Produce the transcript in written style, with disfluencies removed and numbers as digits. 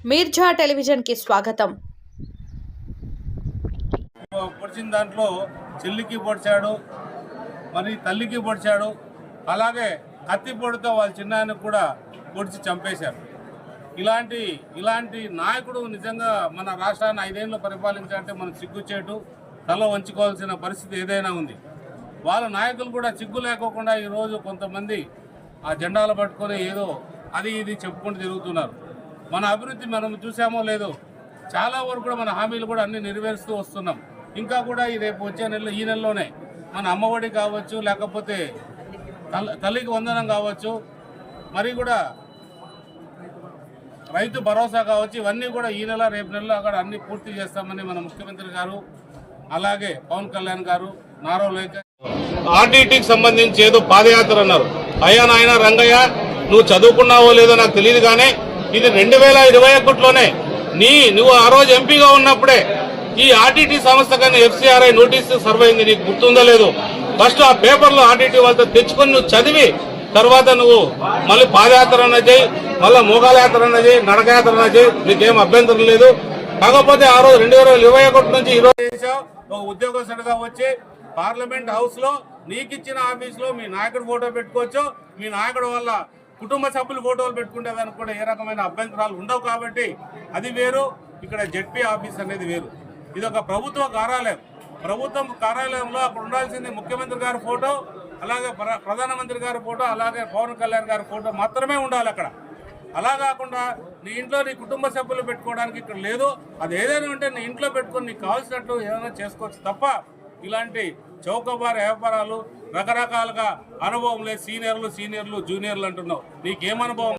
Mirza television కి స్వాగతం. పొడిచిన దాంట్లో చెల్లికి పొడిచాడు, మరి తల్లికి పొడిచాడు, అలాగే కత్తి పొడితో వాళ్ళ చిన్నాయనకు కూడా పొడిచి చంపేశారు. ఇలాంటి నాయకుడు నిజంగా మన రాష్ట్రాన్ని 5 ఏళ్ళు పరిపాలించాలంటే మనం సిగ్గుచేటు తల వంచుకోవాల్సిన పరిస్థితి ఏదైనా ఉంది. వాళ్ళ నాయకులు కూడా సిగ్గు లేకోకుండా ఈరోజు కొంతమంది ఆ జెండాలు పట్టుకొని ఏదో అది ఇది చెప్పుకుంటూ తిరుగుతున్నారు. మన అభివృద్ధి మనం చూసామో లేదో, చాలా వరకు కూడా మన హామీలు కూడా అన్ని నెరవేరుస్తూ వస్తున్నాం. ఇంకా కూడా ఈ రేపు వచ్చే నెలలో ఈ నెలలోనే మన అమ్మఒడి కావచ్చు, లేకపోతే తల్లికి వందనం కావచ్చు, మరి కూడా రైతు భరోసా కావచ్చు, ఇవన్నీ కూడా ఈ నెల రేపు నెలలో అక్కడ అన్ని పూర్తి చేస్తామని మన ముఖ్యమంత్రి గారు, అలాగే పవన్ కళ్యాణ్ గారు, నారా లేఖ ఆర్టీటీకి సంబంధించి ఏదో పాదయాత్ర అన్నారు. అయ్యా నాయన రంగయ్య, నువ్వు చదువుకున్నావో లేదో నాకు తెలియదు, కానీ ఇది 2021లోనే నువ్వు ఆ రోజు ఎంపీగా ఉన్నప్పుడే ఈ ఆర్టీటీ సంస్థ కానీ FCRI నోటీసు సర్వ్ అయింది. నీకు గుర్తుందో లేదు? ఫస్ట్ ఆ పేపర్లో ఆర్టీటీ వాళ్ళతో తెచ్చుకొని నువ్వు చదివి తర్వాత నువ్వు మళ్ళీ పాదయాత్ర అన్న చేయి, మళ్ళీ మోగాలయాత్ర అన్న చేయి, నడకయాత్ర అన్న చేయి, నీకేం అభ్యంతరం లేదు. కాకపోతే ఆ రోజు 2021 నుంచి ఈ రోజు చేసావు. ఒక ఉద్యోగస్తుడిగా వచ్చి పార్లమెంట్ హౌస్ లో నీకు ఇచ్చిన ఆఫీస్ లో మీ నాయకుడు ఫోటో పెట్టుకోవచ్చు, మీ నాయకుడు వల్ల కుటుంబ సభ్యులు ఫోటోలు పెట్టుకుంటే దానికి కూడా ఏ రకమైన అభ్యంతరాలు ఉండవు. కాబట్టి అది వేరు, ఇక్కడ జెడ్పీ ఆఫీస్ అనేది వేరు. ఇది ఒక ప్రభుత్వ కార్యాలయం. ప్రభుత్వం కార్యాలయంలో అక్కడ ఉండాల్సింది ముఖ్యమంత్రి గారి ఫోటో, అలాగే ప్రధానమంత్రి గారి ఫోటో, అలాగే పవన్ కళ్యాణ్ గారి ఫోటో మాత్రమే ఉండాలి అక్కడ. అలా కాకుండా నీ ఇంట్లో నీ కుటుంబ సభ్యులు పెట్టుకోవడానికి ఇక్కడ లేదు. అది ఏదైనా ఉంటే నీ ఇంట్లో పెట్టుకొని నీకు కావాల్సినట్టు ఏదైనా చేసుకోవచ్చు తప్ప ఇలాంటి చౌకబారు వ్యాపారాలు, రకరకాలుగా అనుభవం లేదు. సీనియర్లు జూనియర్లు అంటున్నావు, నీకేం అనుభవం?